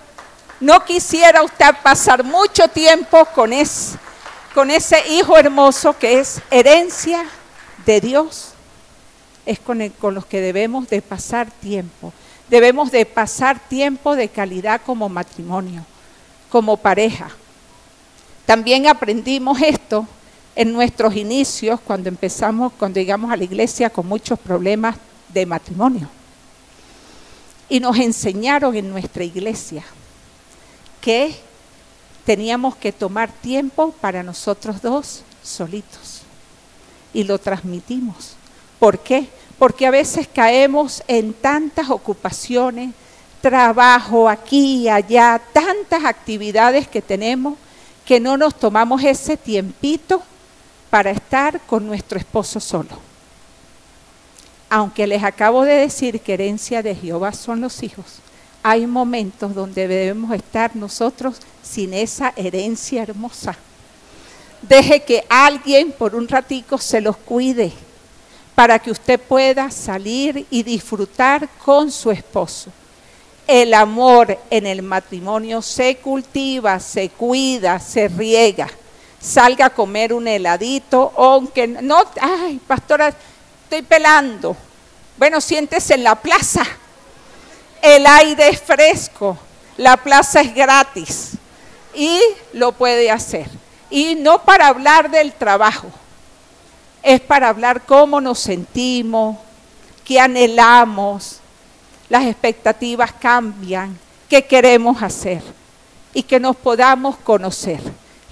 no quisiera usted pasar mucho tiempo con ese hijo hermoso que es herencia de Dios. Es con los que debemos de pasar tiempo. Debemos de pasar tiempo de calidad como matrimonio, como pareja. También aprendimos esto en nuestros inicios cuando llegamos a la iglesia con muchos problemas de matrimonio. Y nos enseñaron en nuestra iglesia que teníamos que tomar tiempo para nosotros dos solitos. Y lo transmitimos. ¿Por qué? Porque a veces caemos en tantas ocupaciones, trabajo aquí y allá, tantas actividades que tenemos, que no nos tomamos ese tiempito para estar con nuestro esposo solo. Aunque les acabo de decir que herencia de Jehová son los hijos, hay momentos donde debemos estar nosotros sin esa herencia hermosa. Deje que alguien por un ratico se los cuide para que usted pueda salir y disfrutar con su esposo. El amor en el matrimonio se cultiva, se cuida, se riega. Salga a comer un heladito, aunque no, ay, pastora, estoy pelando. Bueno, siéntese en la plaza. El aire es fresco, la plaza es gratis y lo puede hacer. Y no para hablar del trabajo, es para hablar cómo nos sentimos, qué anhelamos, las expectativas cambian, qué queremos hacer y que nos podamos conocer.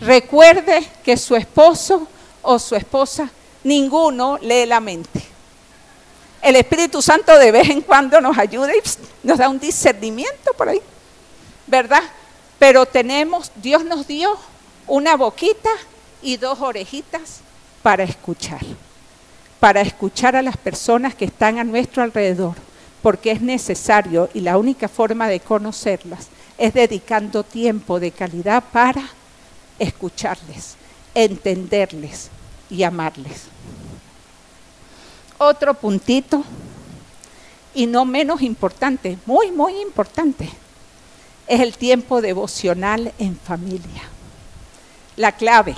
Recuerde que su esposo o su esposa, ninguno lee la mente. El Espíritu Santo de vez en cuando nos ayuda y nos da un discernimiento por ahí, ¿verdad? Pero Dios nos dio una boquita y 2 orejitas para escuchar a las personas que están a nuestro alrededor, porque es necesario y la única forma de conocerlas es dedicando tiempo de calidad para escucharles, entenderles y amarles. Otro puntito, y no menos importante, muy, muy importante, es el tiempo devocional en familia. La clave,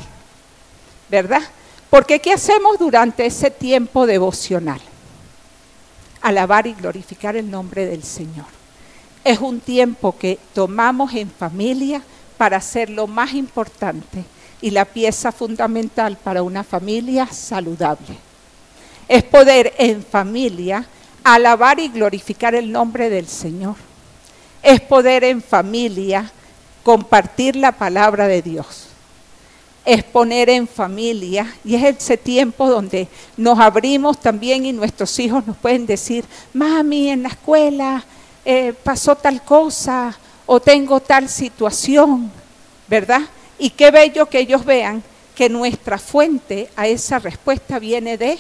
¿verdad? Porque ¿qué hacemos durante ese tiempo devocional? Alabar y glorificar el nombre del Señor. Es un tiempo que tomamos en familia para hacer lo más importante y la pieza fundamental para una familia saludable. Es poder en familia alabar y glorificar el nombre del Señor. Es poder en familia compartir la palabra de Dios. Es poner en familia, y es ese tiempo donde nos abrimos también y nuestros hijos nos pueden decir, mami, en la escuela pasó tal cosa o tengo tal situación, ¿verdad? Y qué bello que ellos vean que nuestra fuente a esa respuesta viene de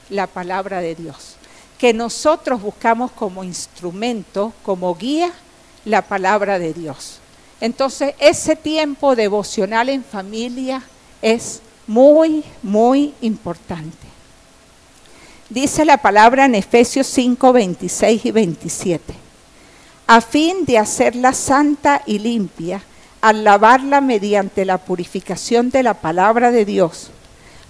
la palabra de Dios, que nosotros buscamos como instrumento, como guía, la palabra de Dios. Entonces, ese tiempo devocional en familia es muy, muy importante. Dice la palabra en Efesios 5, 26 y 27. A fin de hacerla santa y limpia, al lavarla mediante la purificación de la palabra de Dios,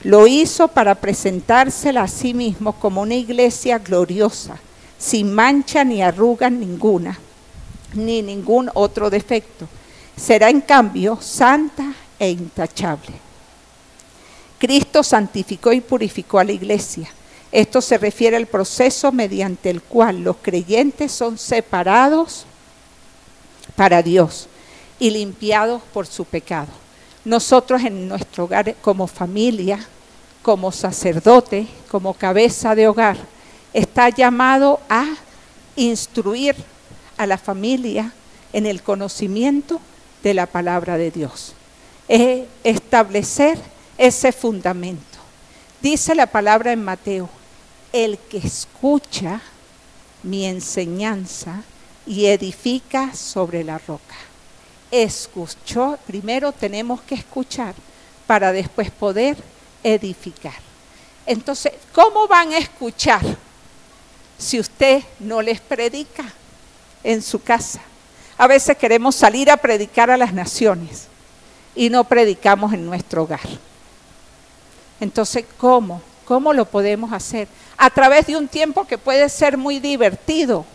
lo hizo para presentársela a sí mismo como una iglesia gloriosa, sin mancha ni arruga ninguna, ni ningún otro defecto. Será en cambio santa e intachable. Cristo santificó y purificó a la iglesia. Esto se refiere al proceso mediante el cual los creyentes son separados para Dios y limpiados por su pecado. Nosotros en nuestro hogar, como familia, como sacerdote, como cabeza de hogar, está llamado a instruir a la familia en el conocimiento de la palabra de Dios. Es establecer ese fundamento. Dice la palabra en Mateo, el que escucha mi enseñanza y edifica sobre la roca. Escuchó, primero tenemos que escuchar para después poder edificar. Entonces, ¿cómo van a escuchar si usted no les predica en su casa? A veces queremos salir a predicar a las naciones y no predicamos en nuestro hogar. Entonces, ¿cómo? ¿Cómo lo podemos hacer? A través de un tiempo que puede ser muy divertido.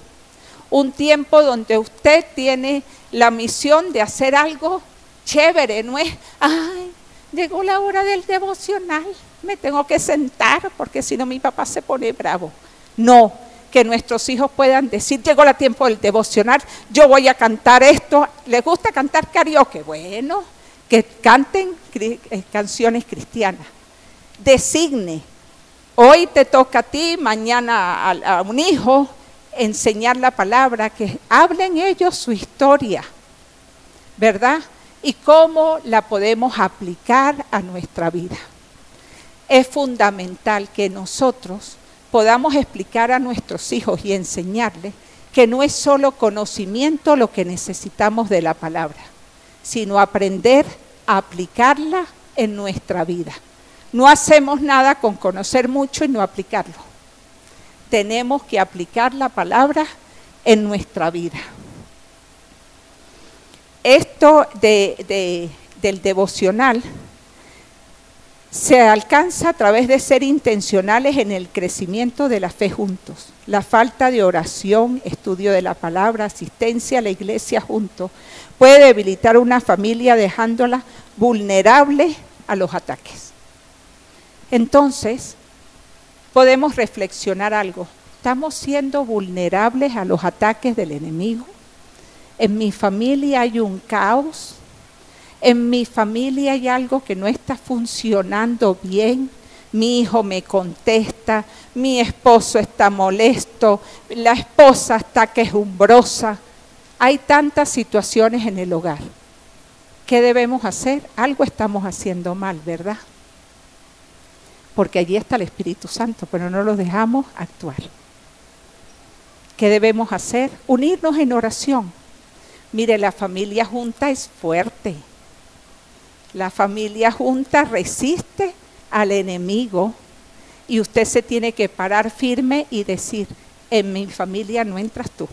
Un tiempo donde usted tiene la misión de hacer algo chévere. No es, ay, llegó la hora del devocional, me tengo que sentar porque si no mi papá se pone bravo. No, que nuestros hijos puedan decir, llegó el tiempo del devocional, yo voy a cantar esto. ¿Les gusta cantar karaoke? Bueno, que canten canciones cristianas. Designe, hoy te toca a ti, mañana a un hijo, enseñar la palabra, que hablen ellos su historia, ¿verdad? Y cómo la podemos aplicar a nuestra vida. Es fundamental que nosotros podamos explicar a nuestros hijos y enseñarles que no es solo conocimiento lo que necesitamos de la palabra, sino aprender a aplicarla en nuestra vida. No hacemos nada con conocer mucho y no aplicarlo. Tenemos que aplicar la palabra en nuestra vida. Esto del devocional se alcanza a través de ser intencionales en el crecimiento de la fe juntos. La falta de oración, estudio de la palabra, asistencia a la iglesia juntos, puede debilitar una familia dejándola vulnerable a los ataques. Entonces, podemos reflexionar algo. ¿Estamos siendo vulnerables a los ataques del enemigo? ¿En mi familia hay un caos? ¿En mi familia hay algo que no está funcionando bien? Mi hijo me contesta, mi esposo está molesto, la esposa está quejumbrosa. Hay tantas situaciones en el hogar. ¿Qué debemos hacer? Algo estamos haciendo mal, ¿verdad? Porque allí está el Espíritu Santo, pero no lo dejamos actuar. ¿Qué debemos hacer? Unirnos en oración. Mire, la familia junta es fuerte. La familia junta resiste al enemigo y usted se tiene que parar firme y decir, en mi familia no entras tú.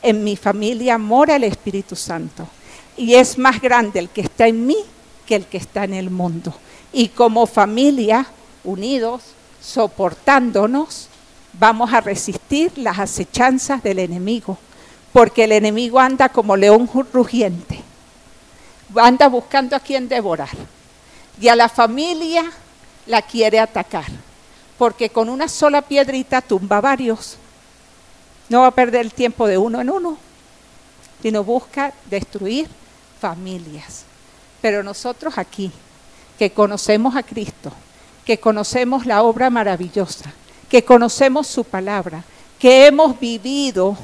En mi familia mora el Espíritu Santo y es más grande el que está en mí que el que está en el mundo. Y como familia, unidos, soportándonos, vamos a resistir las acechanzas del enemigo, porque el enemigo anda como león rugiente, anda buscando a quien devorar, y a la familia la quiere atacar, porque con una sola piedrita tumba varios. No va a perder el tiempo de uno en uno, sino busca destruir familias. Pero nosotros aquí, que conocemos a Cristo, que conocemos la obra maravillosa, que conocemos su palabra, que hemos vivido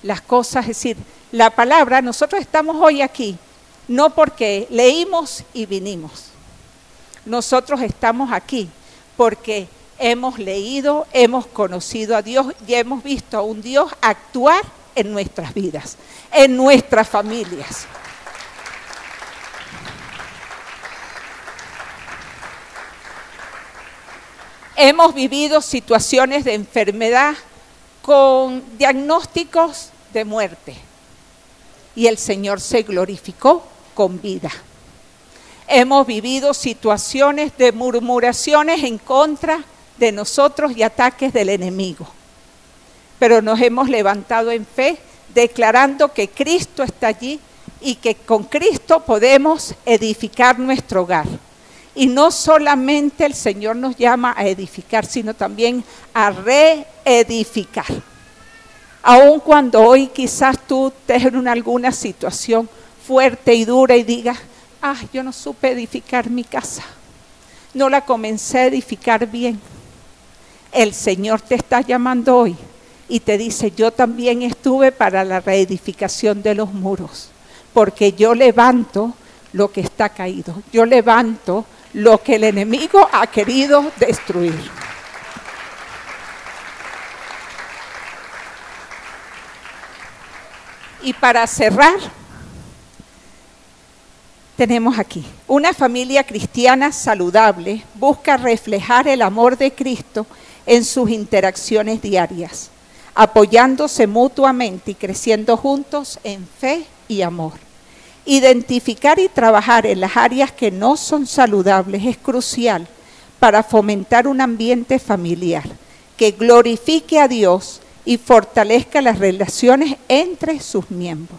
las cosas, es decir, la palabra, nosotros estamos hoy aquí, no porque leímos y vinimos. Nosotros estamos aquí porque hemos leído, hemos conocido a Dios y hemos visto a un Dios actuar en nuestras vidas, en nuestras familias. Hemos vivido situaciones de enfermedad con diagnósticos de muerte y el Señor se glorificó con vida. Hemos vivido situaciones de murmuraciones en contra de nosotros y ataques del enemigo, pero nos hemos levantado en fe declarando que Cristo está allí y que con Cristo podemos edificar nuestro hogar. Y no solamente el Señor nos llama a edificar, sino también a reedificar. Aun cuando hoy quizás tú estés en alguna situación fuerte y dura y digas, yo no supe edificar mi casa, no la comencé a edificar bien. El Señor te está llamando hoy y te dice, yo también estuve para la reedificación de los muros, porque yo levanto lo que está caído, yo levanto lo que el enemigo ha querido destruir. Y para cerrar, tenemos aquí, una familia cristiana saludable busca reflejar el amor de Cristo en sus interacciones diarias, apoyándose mutuamente y creciendo juntos en fe y amor. Identificar y trabajar en las áreas que no son saludables es crucial para fomentar un ambiente familiar que glorifique a Dios y fortalezca las relaciones entre sus miembros.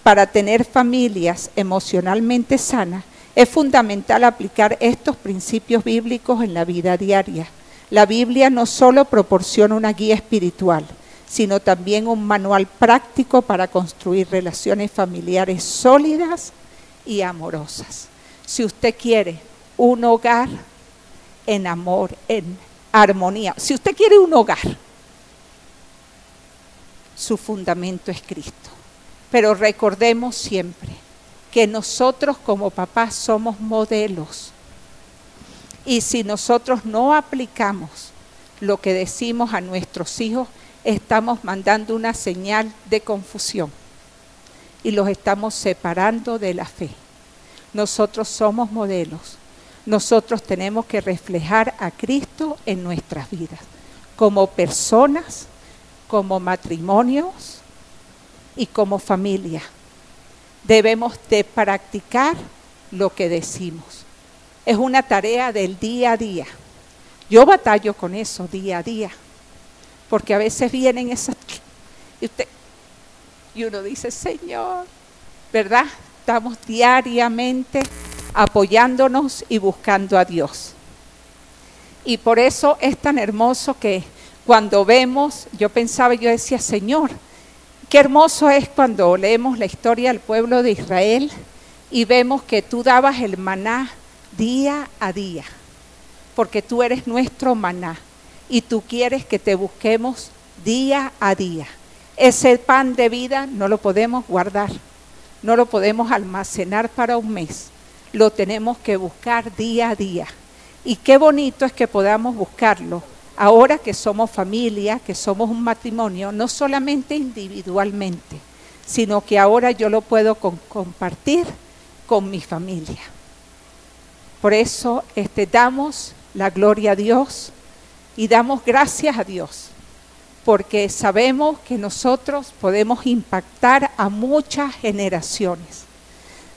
Para tener familias emocionalmente sanas, es fundamental aplicar estos principios bíblicos en la vida diaria. La Biblia no solo proporciona una guía espiritual, sino también un manual práctico para construir relaciones familiares sólidas y amorosas. Si usted quiere un hogar en amor, en armonía, si usted quiere un hogar, su fundamento es Cristo. Pero recordemos siempre que nosotros como papás somos modelos. Y si nosotros no aplicamos lo que decimos a nuestros hijos, estamos mandando una señal de confusión y los estamos separando de la fe. nosotros somos modelos. Nosotros tenemos que reflejar a Cristo en nuestras vidas, como personas, como matrimonios y como familia. Debemos de practicar lo que decimos. Es una tarea del día a día. Yo batallo con eso día a día, porque a veces vienen esas... Y uno dice, Señor, ¿verdad? Estamos diariamente apoyándonos y buscando a Dios. Y por eso es tan hermoso que cuando vemos, yo decía, Señor, qué hermoso es cuando leemos la historia del pueblo de Israel y vemos que tú dabas el maná día a día, porque tú eres nuestro maná y tú quieres que te busquemos día a día. Ese pan de vida no lo podemos guardar, no lo podemos almacenar para un mes, lo tenemos que buscar día a día. Y qué bonito es que podamos buscarlo ahora que somos familia, que somos un matrimonio, no solamente individualmente, sino que ahora yo lo puedo compartir con mi familia. Por eso damos la gloria a Dios y damos gracias a Dios, porque sabemos que nosotros podemos impactar a muchas generaciones.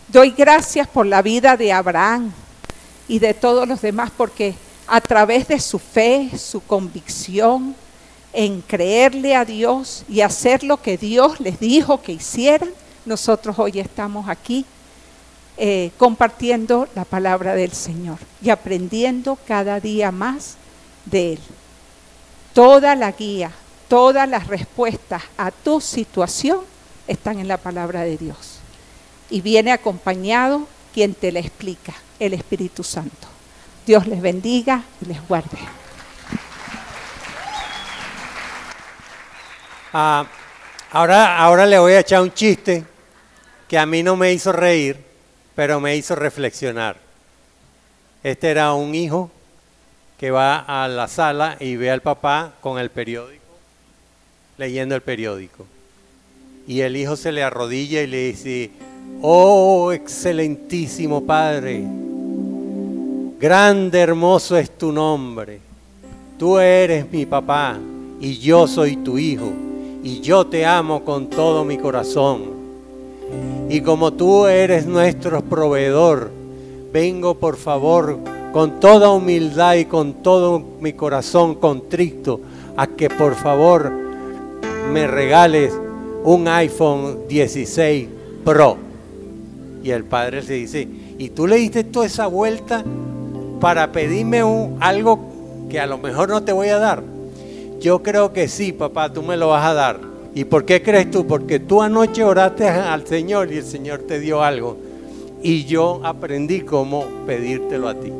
Doy gracias por la vida de Abraham y de todos los demás, porque a través de su fe, su convicción en creerle a Dios y hacer lo que Dios les dijo que hicieran, nosotros hoy estamos aquí compartiendo la palabra del Señor y aprendiendo cada día más de Él. Toda la guía, todas las respuestas a tu situación están en la palabra de Dios. Y viene acompañado quien te la explica, el Espíritu Santo. Dios les bendiga y les guarde. Ahora le voy a echar un chiste que a mí no me hizo reír, pero me hizo reflexionar. Este era un hijo que va a la sala y ve al papá con el periódico, leyendo el periódico. Y el hijo se le arrodilla y le dice, oh, excelentísimo Padre, grande, hermoso es tu nombre. Tú eres mi papá y yo soy tu hijo y yo te amo con todo mi corazón. Y como tú eres nuestro proveedor, vengo por favor con toda humildad y con todo mi corazón contrito a que por favor me regales un iPhone 16 Pro. Y el padre le dice, ¿y tú le diste toda esa vuelta para pedirme algo que a lo mejor no te voy a dar? Yo creo que sí, papá, tú me lo vas a dar. ¿Y por qué crees tú? Porque tú anoche oraste al Señor y el Señor te dio algo. Y yo aprendí cómo pedírtelo a ti.